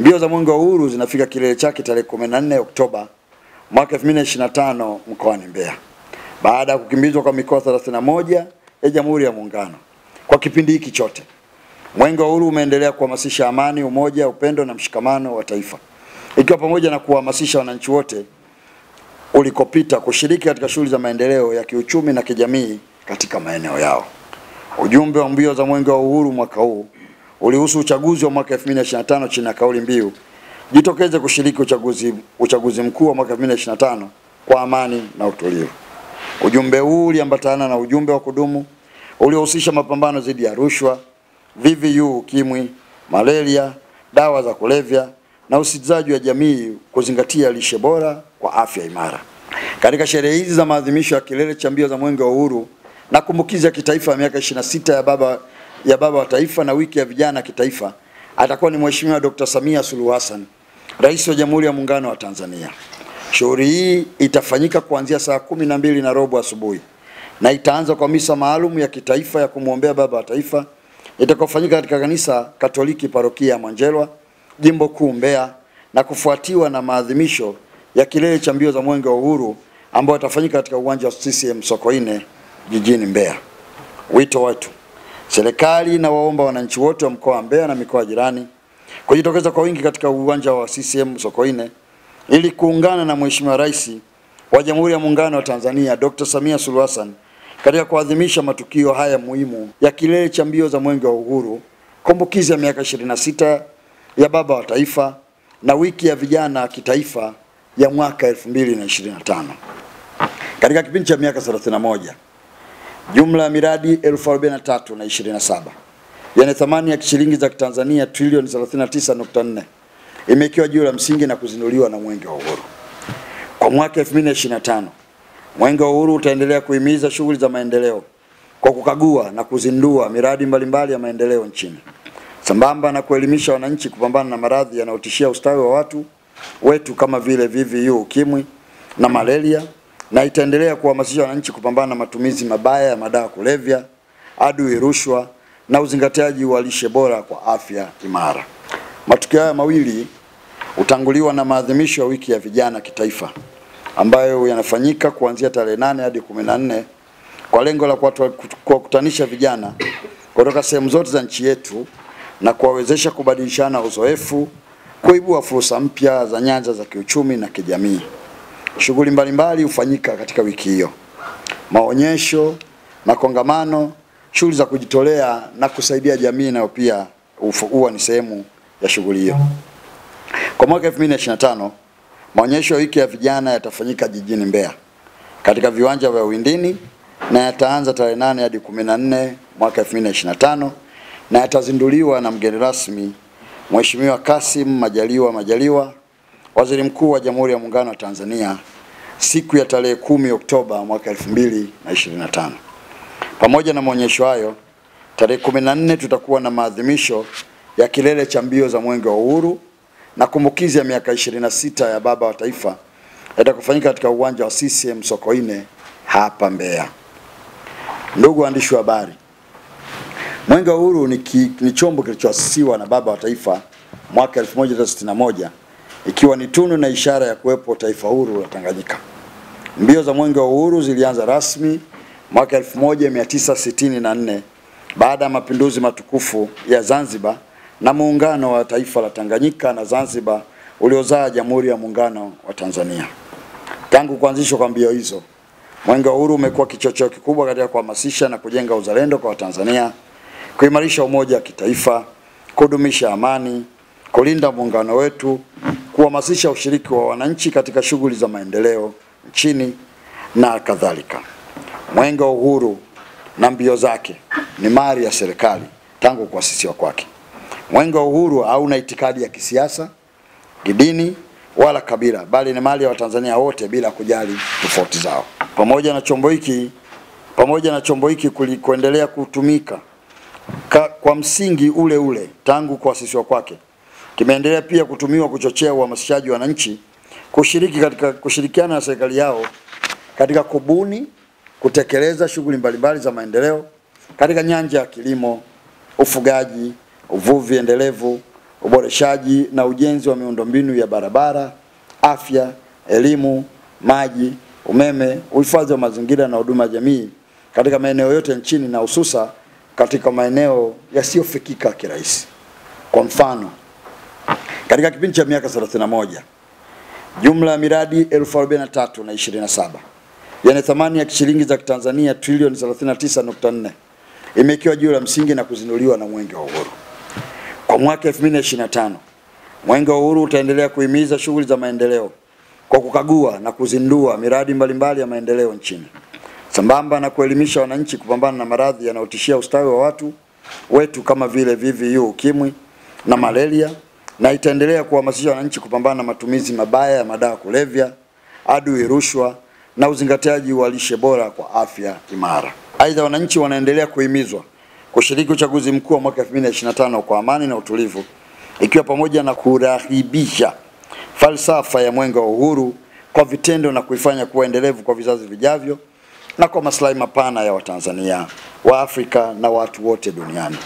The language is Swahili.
Mbio za Mwenge wa Uhuru zinafika kilele chake tarehe 14 Oktoba mwaka 2025 mkoani Mbeya, baada ya kukimbizwa kwa mikoa 31 ya Jamhuri ya Muungano. Kwa kipindi hiki chote, Mwenge wa Uhuru umeendelea kuhamasisha amani, umoja, upendo na mshikamano wa taifa, ikiwa pamoja na kuhamasisha wananchi wote ulikopita kushiriki katika shughuli za maendeleo ya kiuchumi na kijamii katika maeneo yao. Ujumbe wa mbio za Mwenge wa Uhuru mwaka huu ulihusu uchaguzi wa mwaka 2025 chini ya kauli mbiu jitokeze kushiriki uchaguzi mkuu wa mwaka 2025 kwa amani na utulivu. Ujumbe huu uliambatana na ujumbe wa kudumu uliohusisha mapambano dhidi ya rushwa, VVU, ukimwi, malaria, dawa za kulevya na usitizaji wa jamii kuzingatia lishe bora kwa afya imara. Katika sherehe hizi za maadhimisho ya kilele cha mbio za Mwenge wa Uhuru na kumbukizi ya kitaifa ya miaka 26 ya baba wa taifa na wiki ya vijana kitaifa, atakuwa ni Mheshimiwa Dr. Samia Suluhu Hassan, Rais wa Jamhuri ya Muungano wa Tanzania. Shughuli hii itafanyika kuanzia saa 12:15 asubuhi na itaanza kwa misa maalum ya kitaifa ya kumwombea baba wa taifa itakayofanyika katika kanisa Katoliki parokia ya Mwanjelwa, Jimbo Kuu Mbeya, na kufuatiwa na maadhimisho ya kilele cha mbio za Mwenge wa Uhuru ambao yatafanyika katika uwanja wa CCM Sokoine jijini Mbeya. Wito wetu: serikali na waomba wananchi wote wa mkoa wa Mbeya na mikoa jirani kujitokeza kwa wingi katika uwanja wa CCM Sokoine ili kuungana na Mheshimiwa Rais wa Jamhuri ya Muungano wa Tanzania Dr. Samia Suluhu Hassan katika kuadhimisha matukio haya muhimu ya kilele cha mbio za Mwenge wa Uhuru, kumbukizi ya miaka 26 ya baba wa taifa na wiki ya vijana kitaifa ya mwaka 2025. Katika kipindi cha miaka 31, jumla ya miradi 1043.27 yenye thamani ya shilingi za Tanzania trilioni 39.4 imekiwa juu la msingi na kuzinduliwa na Mwenge wa Uhuru. Kwa mwaka 2025, Mwenge wa Uhuru utaendelea kuhimiza shughuli za maendeleo kwa kukagua na kuzindua miradi mbalimbali ya maendeleo nchini, sambamba na kuelimisha wananchi kupambana na maradhi yanayotishia ustawi wa watu wetu kama vile VVU, ukimwi na malaria, na itaendelea kuhamasisha wananchi kupambana na matumizi mabaya ya madawa kulevya, adui rushwa na uzingatiaji wa lishe bora kwa afya imara. Matukio haya mawili utanguliwa na maadhimisho ya wiki ya vijana kitaifa ambayo yanafanyika kuanzia tarehe 8 hadi 14 kwa lengo la kuwakutanisha vijana kutoka sehemu zote za nchi yetu na kuwawezesha kubadilishana uzoefu, kuibua fursa mpya za nyanja za kiuchumi na kijamii. Shughuli mbalimbali hufanyika katika wiki hiyo: maonyesho, makongamano, shughuli za kujitolea na kusaidia jamii, nayo pia huwa ni sehemu ya shughuli hiyo. Kwa mwaka 2025, maonyesho ya wiki ya vijana yatafanyika jijini Mbeya katika viwanja vya Windini na yataanza tarehe 8 hadi 14 mwaka 2025 na yatazinduliwa na mgeni rasmi Mheshimiwa Kassim Majaliwa, Waziri Mkuu wa Jamhuri ya Muungano wa Tanzania, siku ya tarehe 10 Oktoba mwaka 2025. Pamoja na maonyesho hayo, tarehe 14 tutakuwa na maadhimisho ya kilele cha mbio za Mwenge wa Uhuru na kumbukizi ya miaka 26 ya baba wa taifa yatakufanyika katika uwanja wa CCM Sokoine hapa Mbeya. Ndugu waandishi wa habari, Mwenge wa Uhuru ni chombo kilichoasisiwa na baba wa taifa mwaka 1961 ikiwa ni tunu na ishara ya kuwepo taifa huru la Tanganyika. Mbio za Mwenge wa Uhuru zilianza rasmi mwaka 1964 baada ya mapinduzi matukufu ya Zanzibar na muungano wa taifa la Tanganyika na Zanzibar uliozaa Jamhuri ya Muungano wa Tanzania. Tangu kuanzishwa kwa mbio hizo, Mwenge wa Uhuru umekuwa kichocheo kikubwa katika kuhamasisha na kujenga uzalendo kwa Watanzania, kuimarisha umoja wa kitaifa, kudumisha amani, kulinda muungano wetu, kuhamasisha ushiriki wa wananchi katika shughuli za maendeleo nchini na kadhalika. Mwenge wa Uhuru na mbio zake ni mali ya serikali tangu kuasisiwa kwake. Mwenge wa Uhuru hauna itikadi ya kisiasa, kidini wala kabila, bali ni mali ya Watanzania wote bila kujali tofauti zao. Pamoja na chombo hiki kuendelea kutumika kwa msingi ule tangu kuasisiwa kwake, kimeendelea pia kutumiwa kuchochea uhamasishaji wa wananchi kushirikiana na serikali yao katika kubuni, kutekeleza shughuli mbalimbali za maendeleo katika nyanja ya kilimo, ufugaji, uvuvi endelevu, uboreshaji uboreshaji na ujenzi wa miundombinu ya barabara, afya, elimu, maji, umeme, uhifadhi wa mazingira na huduma jamii katika maeneo yote nchini na hususa katika maeneo yasiyofikika kirahisi. Kwa mfano, katika kipindi cha miaka 31, jumla ya miradi 43,027 yenye thamani ya shilingi za Kitanzania trilioni 39.4 imekiwa juu la msingi na kuzinduliwa na Mwenge wa Uhuru. Kwa mwaka 2025, Mwenge wa Uhuru utaendelea kuhimiza shughuli za maendeleo kwa kukagua na kuzindua miradi mbalimbali ya maendeleo nchini, sambamba na kuelimisha wananchi kupambana na maradhi yanayotishia ustawi wa watu wetu kama vile VVU, ukimwi na malaria, na itaendelea kuhamasisha wananchi kupambana na matumizi mabaya ya madawa kulevya, adui rushwa na uzingatiaji wa lishe bora kwa afya imara. Aidha, wananchi wanaendelea kuhimizwa kushiriki uchaguzi mkuu wa mwaka 2025 kwa amani na utulivu, ikiwa pamoja na kurahibisha falsafa ya Mwenge wa Uhuru kwa vitendo na kuifanya kuwa endelevu kwa vizazi vijavyo na kwa maslahi mapana ya Watanzania, wa Afrika na watu wote duniani.